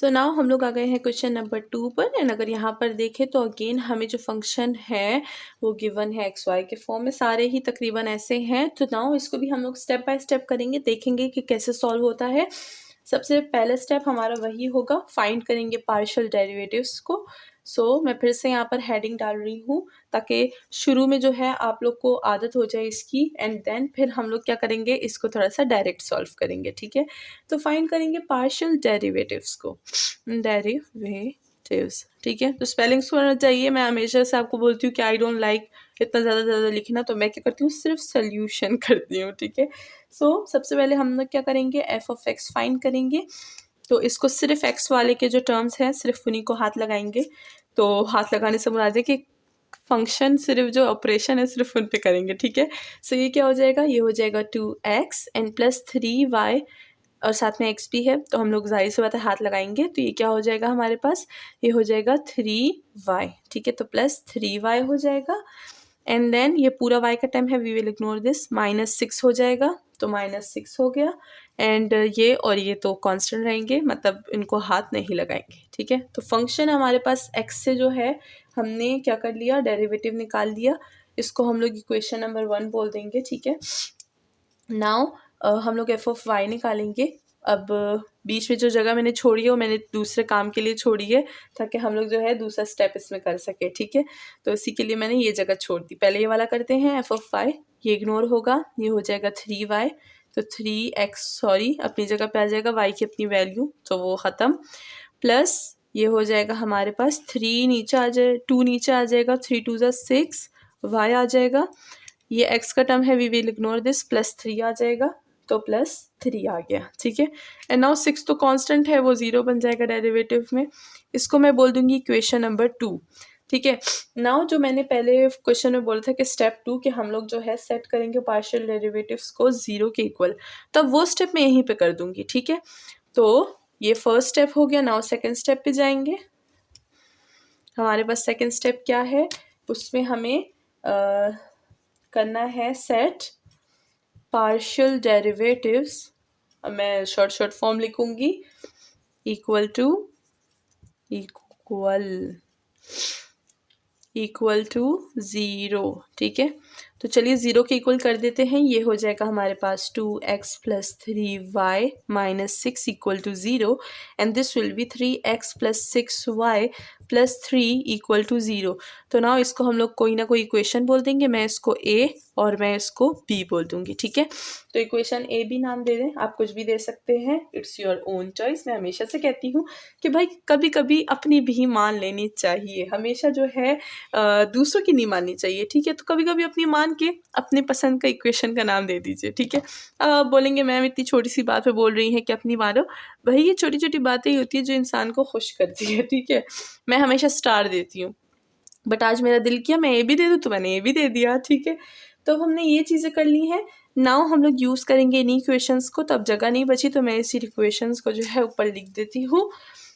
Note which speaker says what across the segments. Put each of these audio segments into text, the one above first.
Speaker 1: So now हम लोग आ गए हैं क्वेश्चन नंबर 2 पर। एंड अगर यहाँ पर देखें तो अगेन हमें जो फंक्शन है वो गिवन है एक्स वाई के फॉर्म में, सारे ही तकरीबन ऐसे हैं। तो नाउ इसको भी हम लोग स्टेप बाय स्टेप करेंगे, देखेंगे कि कैसे सॉल्व होता है। सबसे पहला स्टेप हमारा वही होगा, फाइंड करेंगे पार्शियल डेरिवेटिव्स को। मैं फिर से यहाँ पर हेडिंग डाल रही हूँ ताकि शुरू में जो है आप लोग को आदत हो जाए इसकी, एंड देन फिर हम लोग क्या करेंगे, इसको थोड़ा सा डायरेक्ट सॉल्व करेंगे। ठीक है, तो फाइंड करेंगे पार्शियल डेरिवेटिव्स को, डेरिवेटिव्स। ठीक है, तो स्पेलिंग्स होना चाहिए। मैं हमेशा से आपको बोलती हूँ कि आई डोंट लाइक इतना ज़्यादा लिखना, तो मैं क्या करती हूँ, सिर्फ सोल्यूशन करती हूँ। ठीक है, सबसे पहले हम लोग क्या करेंगे, एफ ऑफ एक्स फाइंड करेंगे। तो इसको सिर्फ एक्स वाले के जो टर्म्स हैं सिर्फ उन्हीं को हाथ लगाएंगे। तो हाथ लगाने से मुराद है कि फंक्शन सिर्फ जो ऑपरेशन है सिर्फ उन पे करेंगे। ठीक है, ये क्या हो जाएगा, ये हो जाएगा 2x एंड प्लस 3y, और साथ में x भी है तो हम लोग जाहिर सी बात है हाथ लगाएंगे। तो ये क्या हो जाएगा हमारे पास, ये हो जाएगा 3y। ठीक है, तो प्लस 3y हो जाएगा। एंड देन ये पूरा y का टर्म है, वी विल इग्नोर दिस, -6 हो जाएगा, तो -6 हो गया। एंड ये और ये तो कांस्टेंट रहेंगे, मतलब इनको हाथ नहीं लगाएंगे। ठीक है, तो फंक्शन हमारे पास x से जो है हमने क्या कर लिया, डेरिवेटिव निकाल लिया। इसको हम लोग इक्वेशन नंबर 1 बोल देंगे। ठीक है, नाउ हम लोग एफ ऑफ वाई निकालेंगे। अब बीच में जो जगह मैंने छोड़ी है वो मैंने दूसरे काम के लिए छोड़ी है ताकि हम लोग जो है दूसरा स्टेप इसमें कर सके। ठीक है, तो इसी के लिए मैंने ये जगह छोड़ दी। पहले ये वाला करते हैं, एफ ऑफ वाई, ये इग्नोर होगा, ये हो जाएगा 3y, तो 3x सॉरी अपनी जगह पे आ जाएगा, y की अपनी वैल्यू तो वो ख़त्म, प्लस ये हो जाएगा हमारे पास 3 नीचे आ जाए, 2 नीचे आ जाएगा, 3 2 ज़ा 6, y आ जाएगा, ये x का टर्म है, we will ignore this, plus 3 आ जाएगा, तो प्लस 3 आ गया। ठीक है, एंड नाउ 6 तो कांस्टेंट है, वो 0 बन जाएगा डेरिवेटिव में। इसको मैं बोल दूंगी इक्वेशन नंबर 2। ठीक है, नाउ जो मैंने पहले क्वेश्चन में बोला था कि स्टेप 2 के हम लोग जो है सेट करेंगे पार्शियल डेरिवेटिव्स को 0 के इक्वल, तब वो स्टेप मैं यहीं पे कर दूंगी। ठीक है, तो ये फर्स्ट स्टेप हो गया। नाउ सेकेंड स्टेप पे जाएंगे। हमारे पास सेकेंड स्टेप क्या है, उसमें हमें करना है सेट पार्शियल डेरिवेटिव्स। अब मैं शॉर्ट फॉर्म लिखूंगी, इक्वल टू इक्वल टू 0। ठीक है, तो चलिए 0 के इक्वल कर देते हैं। ये हो जाएगा हमारे पास 2x plus 3y minus 6 equal to 0, and this will be 3x plus 6y plus 3 equal to 0। तो नाउ इसको हम लोग कोई ना कोई इक्वेशन बोल देंगे। मैं इसको a और मैं इसको b बोल दूंगी। ठीक है, तो इक्वेशन a b नाम दे दें, आप कुछ भी दे सकते हैं, इट्स योर ओन चॉइस। मैं हमेशा से कहती हूँ कि भाई कभी कभी अपनी भी मान लेनी चाहिए, हमेशा जो है दूसरों की नहीं माननी चाहिए। ठीक है, तो कभी कभी अपनी मान के अपने पसंद का इक्वेशन का नाम दे दीजिए। ठीक है, अब आप बोलेंगे मैम इतनी छोटी सी बात पे बोल रही हैं कि अपनी मानो, भाई ये छोटी छोटी बातें ही होती है जो इंसान को खुश करती है। ठीक है, मैं हमेशा स्टार देती हूँ, बट आज मेरा दिल किया मैं ये भी दे दूँ तो मैंने ये भी दे दिया। ठीक है, तो हमने ये चीज़ें कर ली हैं। नाउ हम लोग यूज़ करेंगे इन्हीं इक्वेशंस को, तो अब जगह नहीं बची तो मैं इसी इक्वेशंस को जो है ऊपर लिख देती हूँ।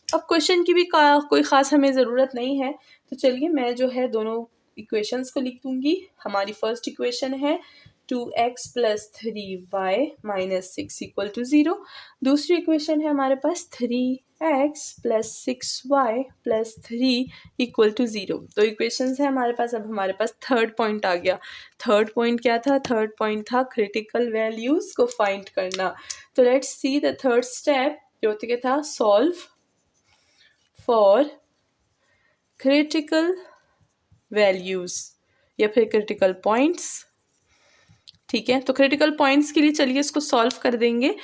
Speaker 1: अब क्वेश्चन की भी कोई ख़ास हमें ज़रूरत नहीं है, तो चलिए मैं जो है दोनों इक्वेशंस को लिख दूँगी। हमारी फर्स्ट इक्वेशन है 2x plus 3y minus 6 equal to 0। दूसरी इक्वेशन है हमारे पास 3x plus 6y plus 3 equal to 0। तो इक्वेशंस है हमारे पास। अब हमारे पास थर्ड पॉइंट आ गया। थर्ड पॉइंट क्या था, थर्ड पॉइंट था क्रिटिकल वैल्यूज़ को फाइंड करना। तो let's see the third step जो क्या था, सॉल्व फॉर क्रिटिकल वैल्यूज़ या फिर क्रिटिकल पॉइंट्स। ठीक है, तो क्रिटिकल पॉइंट्स के लिए चलिए इसको सॉल्व कर देंगे।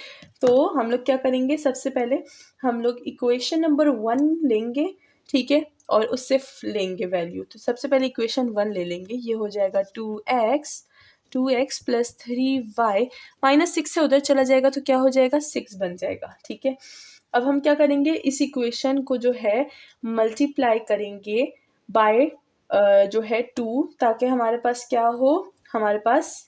Speaker 1: तो हम लोग क्या करेंगे, सबसे पहले हम लोग इक्वेशन नंबर 1 लेंगे। ठीक है, और उससे लेंगे वैल्यू। तो सबसे पहले इक्वेशन 1 ले लेंगे, ये हो जाएगा 2x प्लस 3y माइनस 6 से उधर चला जाएगा तो क्या हो जाएगा, 6 बन जाएगा। ठीक है, अब हम क्या करेंगे, इस इक्वेशन को जो है मल्टीप्लाई करेंगे बाय जो है 2, ताकि हमारे पास क्या हो, हमारे पास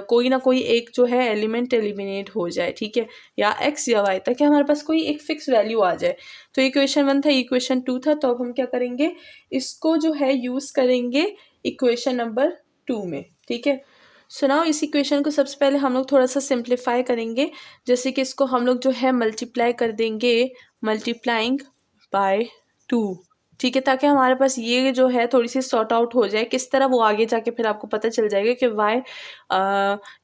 Speaker 1: कोई ना कोई एक जो है एलिमेंट एलिमिनेट हो जाए। ठीक है, या x या y, ताकि हमारे पास कोई एक फिक्स वैल्यू आ जाए। तो इक्वेशन 1 था, इक्वेशन 2 था, तो अब हम क्या करेंगे, इसको जो है यूज़ करेंगे इक्वेशन नंबर 2 में। ठीक है, सो नाउ इस इक्वेशन को सबसे पहले हम लोग थोड़ा सा सिंप्लीफाई करेंगे। जैसे कि इसको हम लोग जो है मल्टीप्लाई कर देंगे, मल्टीप्लाइंग बाय 2, ठीक है, ताकि हमारे पास ये जो है थोड़ी सी सॉर्ट आउट हो जाए। किस तरह, वो आगे जाके फिर आपको पता चल जाएगा कि y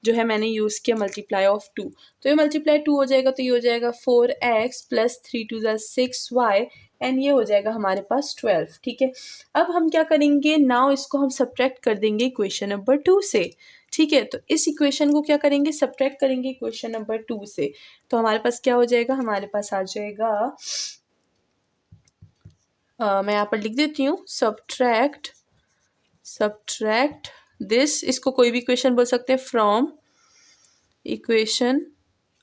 Speaker 1: जो है मैंने यूज़ किया मल्टीप्लाई ऑफ 2, तो ये मल्टीप्लाई 2 हो जाएगा, तो ये हो जाएगा 4x प्लस 3 2 6y एंड ये हो जाएगा हमारे पास 12, ठीक है। अब हम क्या करेंगे, नाउ इसको हम सब्ट्रैक्ट कर देंगे इक्वेशन नंबर 2 से, ठीक है। तो इस इक्वेशन को क्या करेंगे, सब्ट्रैक्ट करेंगे इक्वेशन नंबर 2 से, तो हमारे पास क्या हो जाएगा, हमारे पास आ जाएगा मैं यहाँ पर लिख देती हूँ, सब्ट्रैक्ट दिस, इसको कोई भी इक्वेशन बोल सकते हैं, फ्रॉम इक्वेशन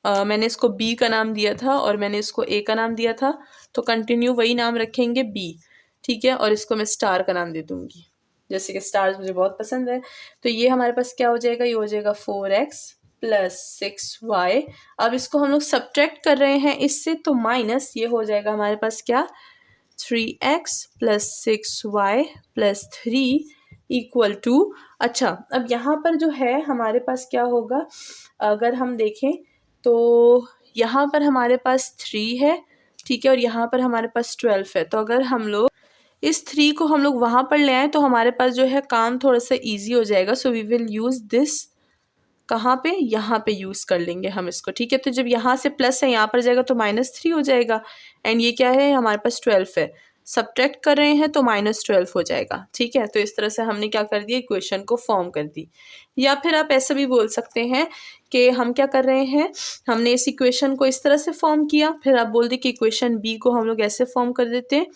Speaker 1: मैंने इसको b का नाम दिया था और मैंने इसको a का नाम दिया था, तो कंटिन्यू वही नाम रखेंगे b, ठीक है, और इसको मैं स्टार का नाम दे दूंगी, जैसे कि स्टार्स मुझे बहुत पसंद है। तो ये हमारे पास क्या हो जाएगा, ये हो जाएगा 4x प्लस 6y। अब इसको हम लोग सब्ट्रैक्ट कर रहे हैं इससे, तो माइनस ये हो जाएगा हमारे पास क्या, 3x plus 6y plus 3 equal to, अच्छा अब यहाँ पर जो है हमारे पास क्या होगा, अगर हम देखें तो यहाँ पर हमारे पास 3 है, ठीक है, और यहाँ पर हमारे पास 12 है। तो अगर हम लोग इस 3 को हम लोग वहाँ पर ले आए तो हमारे पास जो है काम थोड़ा सा ईजी हो जाएगा। So we will use this, कहाँ पे, यहाँ पे यूज़ कर लेंगे हम इसको, ठीक है। तो जब यहाँ से प्लस है यहाँ पर जाएगा तो -3 हो जाएगा, एंड ये क्या है, हमारे पास 12 है, सब्ट्रैक्ट कर रहे हैं तो -12 हो जाएगा, ठीक है। तो इस तरह से हमने क्या कर दिया, इक्वेशन को फॉर्म कर दी। या फिर आप ऐसा भी बोल सकते हैं कि हम क्या कर रहे हैं, हमने इस इक्वेशन को इस तरह से फॉर्म किया, फिर आप बोल दें कि इक्वेशन बी को हम लोग ऐसे फॉर्म कर देते हैं,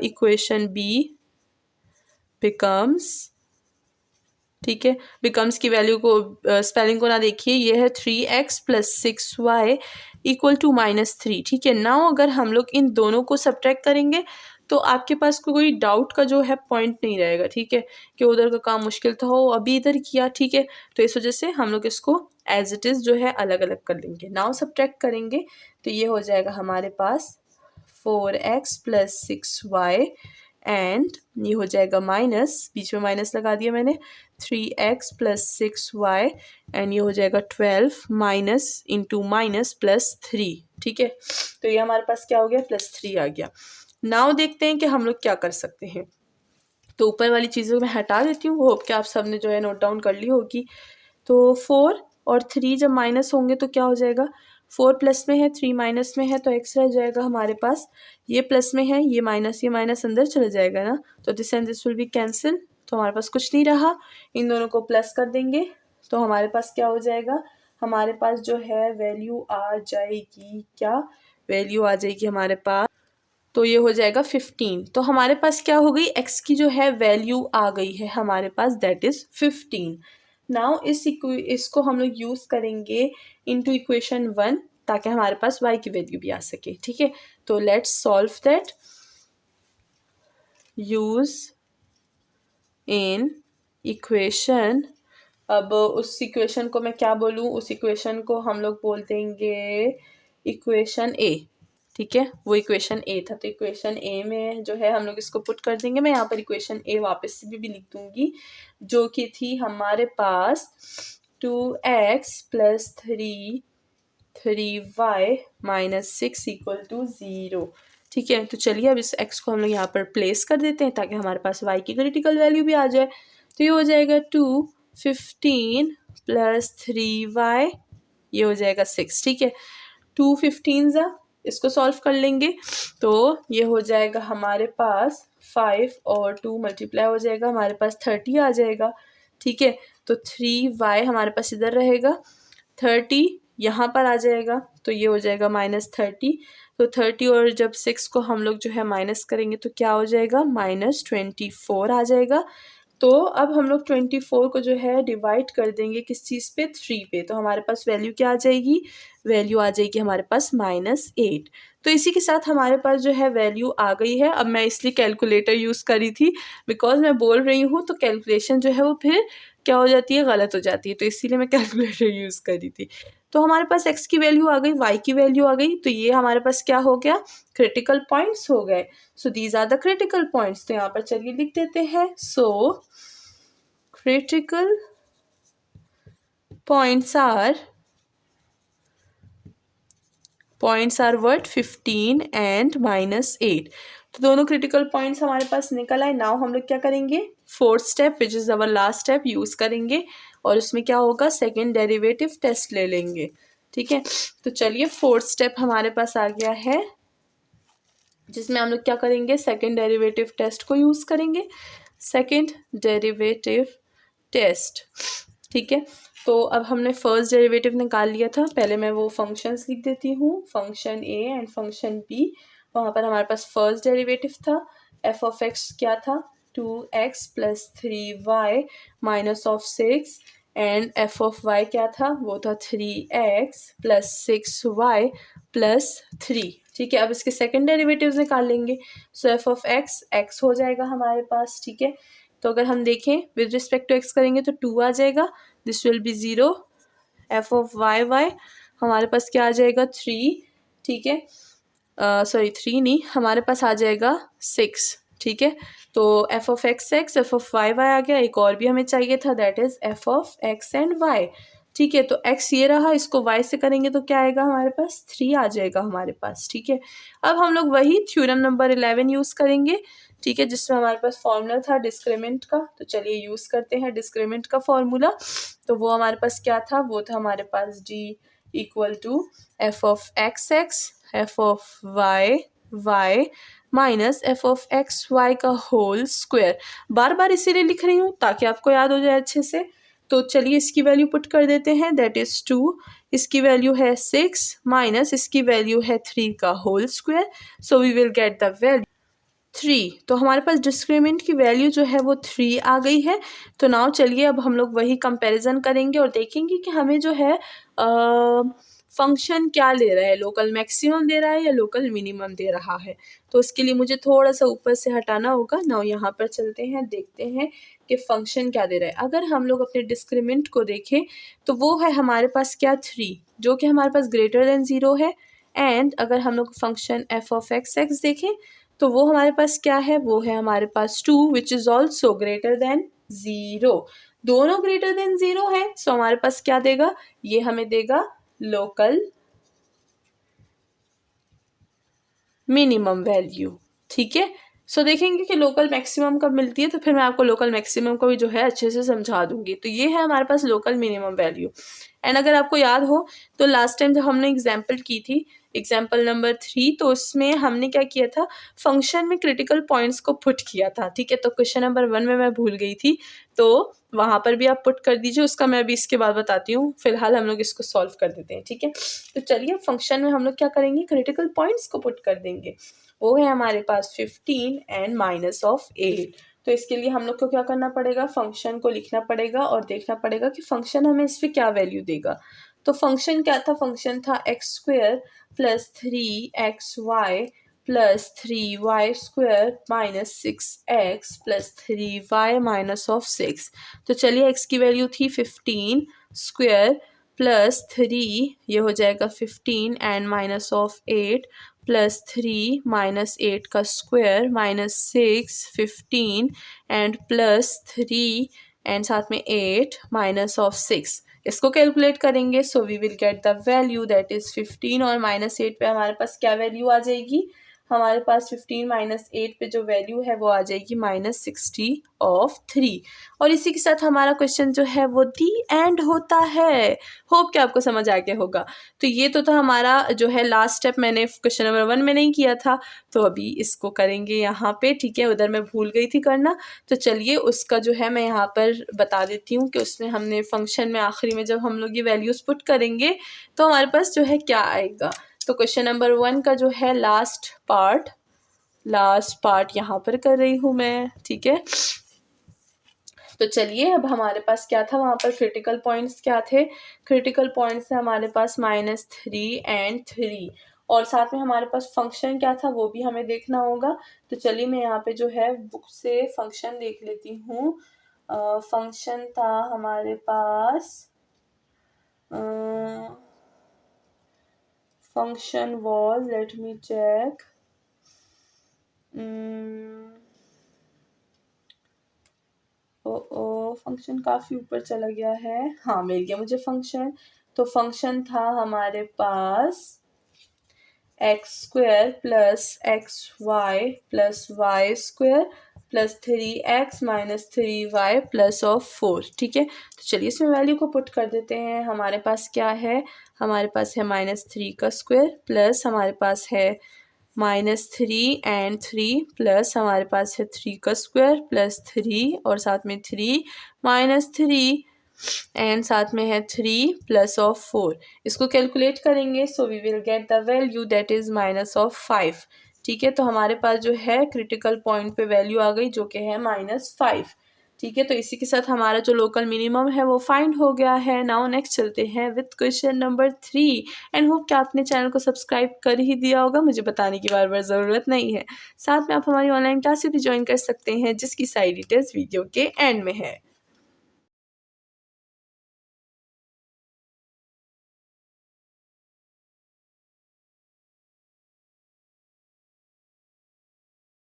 Speaker 1: इक्वेशन बी बिकम्स, ठीक है, बिकम्स की वैल्यू को स्पेलिंग को ना देखिए, ये है 3x plus 6y equal to -3, ठीक है। नाउ अगर हम लोग इन दोनों को सब्ट्रैक्ट करेंगे तो आपके पास कोई डाउट का जो है पॉइंट नहीं रहेगा, ठीक है, कि उधर का काम मुश्किल था हो अभी इधर किया, ठीक है। तो इस वजह से हम लोग इसको एज इट इज़ जो है अलग अलग कर लेंगे। नाउ सब्ट्रैक्ट करेंगे तो ये हो जाएगा हमारे पास 4x प्लस 6y एंड ये हो जाएगा माइनस, बीच में माइनस लगा दिया मैंने, 3x प्लस 6y एंड ये हो जाएगा 12 माइनस इंटू माइनस प्लस 3, ठीक है। तो ये हमारे पास क्या हो गया, +3 आ गया। नाउ देखते हैं कि हम लोग क्या कर सकते हैं। तो ऊपर वाली चीज़ों को मैं हटा देती हूँ, होप कि आप सबने जो है नोट डाउन कर ली होगी। तो 4 और 3 जब माइनस होंगे तो क्या हो जाएगा, 4 प्लस में है 3 माइनस में है, तो x रह जाएगा हमारे पास, ये प्लस में है ये माइनस अंदर चले जाएगा ना, तो this and this will B cancel, तो हमारे पास कुछ नहीं रहा। इन दोनों को प्लस कर देंगे तो हमारे पास क्या हो जाएगा, हमारे पास जो है वैल्यू आ जाएगी, क्या वैल्यू आ जाएगी हमारे पास, तो ये हो जाएगा 15। तो हमारे पास क्या हो गई, x की जो है वैल्यू आ गई है हमारे पास, दैट इज़ 15। नाउ इसको हम लोग यूज़ करेंगे इनटू इक्वेशन 1 ताकि हमारे पास y की वैल्यू भी आ सके, ठीक है। तो let's solve that, use in equation, अब उस इक्वेशन को मैं क्या बोलूँ, उस इक्वेशन को हम लोग बोल देंगे इक्वेशन ए, ठीक है, वो इक्वेशन ए था। तो इक्वेशन ए में जो है हम लोग इसको पुट कर देंगे। मैं यहाँ पर इक्वेशन ए वापस से भी लिख दूँगी, जो कि थी हमारे पास 2x plus 3y minus 6 equal to 0, ठीक है। तो चलिए अब इस x को हम लोग यहाँ पर प्लेस कर देते हैं ताकि हमारे पास y की क्रिटिकल वैल्यू भी आ जाए। तो ये हो जाएगा 215 प्लस 3y, ये हो जाएगा 6, ठीक है। 2 15 इसको सॉल्व कर लेंगे तो ये हो जाएगा हमारे पास 5 और 2 मल्टीप्लाई हो जाएगा, हमारे पास 30 आ जाएगा, ठीक है। तो 3y हमारे पास इधर रहेगा, 30 यहाँ पर आ जाएगा, तो ये हो जाएगा -30। तो 30 और जब 6 को हम लोग जो है माइनस करेंगे तो क्या हो जाएगा, -24 आ जाएगा। तो अब हम लोग 24 को जो है डिवाइड कर देंगे किस चीज़ पे, 3 पे, तो हमारे पास वैल्यू क्या आ जाएगी, वैल्यू आ जाएगी हमारे पास -8। तो इसी के साथ हमारे पास जो है वैल्यू आ गई है। अब मैं इसलिए कैलकुलेटर यूज़ करी थी बिकॉज मैं बोल रही हूँ तो कैलकुलेशन जो है वो फिर क्या हो जाती है, गलत हो जाती है, तो इसीलिए मैं कैलकुलेटर यूज़ करी थी। तो हमारे पास x की वैल्यू आ गई, y की वैल्यू आ गई, तो ये हमारे पास क्या हो गया, क्रिटिकल पॉइंट्स हो गए। So these are the critical points, तो यहाँ पर चलिए लिख देते हैं। So points are what 15 and -8। तो दोनों क्रिटिकल पॉइंट्स हमारे पास निकल आए। नाउ हम लोग क्या करेंगे, fourth step which is our last step use करेंगे और उसमें क्या होगा, सेकेंड डेरिवेटिव टेस्ट ले लेंगे। ठीक है, तो चलिए फोर्थ स्टेप हमारे पास आ गया है, जिसमें हम लोग क्या करेंगे, सेकेंड डेरिवेटिव टेस्ट को यूज़ करेंगे। सेकेंड डेरिवेटिव टेस्ट, ठीक है। तो अब हमने फर्स्ट डेरिवेटिव निकाल लिया था, पहले मैं वो फंक्शंस लिख देती हूँ, function A and function B. वहाँ पर हमारे पास फर्स्ट डेरिवेटिव था, एफ ऑफ एक्स क्या था, 2x + 3y -6 and F of Y क्या था, वो था 3x + 6y + 3। ठीक है, अब इसके सेकेंड डेरिवेटिव्स निकाल लेंगे। सो एफ ऑफ एक्स हो जाएगा हमारे पास। ठीक है, तो अगर हम देखें विद रिस्पेक्ट टू एक्स करेंगे तो 2 आ जाएगा, this will be 0। F of Y हमारे पास क्या आ जाएगा, 3। ठीक है, सॉरी 3 नहीं, हमारे पास आ जाएगा 6। ठीक है, तो F of X, F of Y आ गया। एक और भी हमें चाहिए था, that is F of X and Y. ठीक है, तो एक्स ये रहा, इसको वाई से करेंगे तो क्या आएगा हमारे पास, 3 आ जाएगा हमारे पास। ठीक है, अब हम लोग वही थ्योरम नंबर 11 यूज़ करेंगे। ठीक है, जिसमें हमारे पास फॉर्मूला था डिस्क्रिमिनेंट का, तो चलिए यूज़ करते हैं डिस्क्रिमिनेंट का फॉर्मूला। तो वो हमारे पास क्या था, वो था हमारे पास D equal to F of X, F of Y minus F of X Y का होल स्क्वायर। बार बार इसीलिए लिख रही हूँ ताकि आपको याद हो जाए अच्छे से। तो चलिए इसकी वैल्यू पुट कर देते हैं, दैट इज़ 2, इसकी वैल्यू है 6 माइनस इसकी वैल्यू है 3 का whole square. So we will get the value 3। तो हमारे पास डिस्क्रिमिनेंट की वैल्यू जो है वो 3 आ गई है। तो नाउ चलिए अब हम लोग वही कंपैरिजन करेंगे और देखेंगे कि हमें जो है फंक्शन क्या ले रहा है, लोकल मैक्सिमम दे रहा है या लोकल मिनिमम दे रहा है। तो उसके लिए मुझे थोड़ा सा ऊपर से हटाना होगा। नाउ यहाँ पर चलते हैं, देखते हैं कि फंक्शन क्या दे रहा है। अगर हम लोग अपने डिस्क्रिमिनेंट को देखें तो वो है हमारे पास क्या, 3, जो कि हमारे पास ग्रेटर देन 0 है। एंड अगर हम लोग फंक्शन एफ ऑफ एक्स देखें तो वो हमारे पास क्या है, वो है हमारे पास 2 which is also greater than 0। दोनों ग्रेटर देन 0 है, सो हमारे पास क्या देगा, ये हमें देगा लोकल मिनिमम वैल्यू। ठीक है, सो देखेंगे कि लोकल मैक्सिमम कब मिलती है, तो फिर मैं आपको लोकल मैक्सिमम को भी जो है अच्छे से समझा दूंगी। तो ये है हमारे पास लोकल मिनिमम वैल्यू। एंड अगर आपको याद हो तो लास्ट टाइम जब हमने एग्जाम्पल की थी, एग्जाम्पल नंबर 3, तो उसमें हमने क्या किया था, फंक्शन में क्रिटिकल पॉइंट्स को पुट किया था। ठीक है, तो क्वेश्चन नंबर 1 में मैं भूल गई थी, तो वहाँ पर भी आप पुट कर दीजिए, उसका मैं अभी इसके बाद बताती हूँ। फिलहाल हम लोग इसको सॉल्व कर देते हैं। ठीक है, तो चलिए फंक्शन में हम लोग क्या करेंगे, क्रिटिकल पॉइंट्स को पुट कर देंगे। वो है हमारे पास 15 एंड -8। तो इसके लिए हम लोग को क्या करना पड़ेगा, फंक्शन को लिखना पड़ेगा और देखना पड़ेगा कि फंक्शन हमें इस पर क्या वैल्यू देगा। तो फंक्शन क्या था, फंक्शन था x² + 3xy + 3y² -6x + 3y -6। तो चलिए x की वैल्यू थी 15² + 3, ये हो जाएगा 15 एंड -8 + 3 -8 का स्क्वायर -6 15 एंड +3 एंड साथ में 8 -6। इसको कैलकुलेट करेंगे, so we will get the value that is 15 और -8 पे हमारे पास क्या वैल्यू आ जाएगी, हमारे पास 15 - 8 पे जो वैल्यू है वो आ जाएगी -60/3। और इसी के साथ हमारा क्वेश्चन जो है वो दी एंड होता है। होप कि आपको समझ आ गया होगा। तो ये तो था हमारा जो है लास्ट स्टेप, मैंने क्वेश्चन नंबर 1 में नहीं किया था, तो अभी इसको करेंगे यहाँ पे। ठीक है, उधर मैं भूल गई थी करना, तो चलिए उसका जो है मैं यहाँ पर बता देती हूँ कि उसमें हमने फंक्शन में आखिरी में जब हम लोग ये वैल्यूज़ पुट करेंगे तो हमारे पास जो है क्या आएगा। तो क्वेश्चन नंबर 1 का जो है लास्ट पार्ट यहाँ पर कर रही हूँ मैं। ठीक है, तो चलिए अब हमारे पास क्या था, वहाँ पर क्रिटिकल पॉइंट्स क्या थे, क्रिटिकल पॉइंट्स थे हमारे पास -3 एंड 3, और साथ में हमारे पास फंक्शन क्या था वो भी हमें देखना होगा। तो चलिए मैं यहाँ पे जो है बुक से फंक्शन देख लेती हूँ। फंक्शन था हमारे पास, function was, let me check, function काफ़ी ऊपर चला गया है। हाँ, मिल गया मुझे फंक्शन। तो फंक्शन था हमारे पास X square plus X Y plus Y square plus 3x minus 3y plus of 4। ठीक है, तो चलिए इसमें वैल्यू को पुट कर देते हैं। हमारे पास क्या है, हमारे पास है -3 का स्क्वायर प्लस हमारे पास है -3 एंड 3 प्लस हमारे पास है 3 का स्क्वायर प्लस 3 और साथ में 3 -3 एंड साथ में है 3 प्लस ऑफ 4। इसको कैलकुलेट करेंगे so we will get the value that is -5। ठीक है, तो हमारे पास जो है क्रिटिकल पॉइंट पे वैल्यू आ गई जो कि है -5। ठीक है, तो इसी के साथ हमारा जो लोकल मिनिमम है वो फाइंड हो गया है। नाउ नेक्स्ट चलते हैं with question number 3 and hope कि आपने चैनल को सब्सक्राइब कर ही दिया होगा, मुझे बताने की बार बार ज़रूरत नहीं है। साथ में आप हमारी ऑनलाइन क्लासेस भी ज्वाइन कर सकते हैं जिसकी सारी डिटेल्स वीडियो के एंड में है।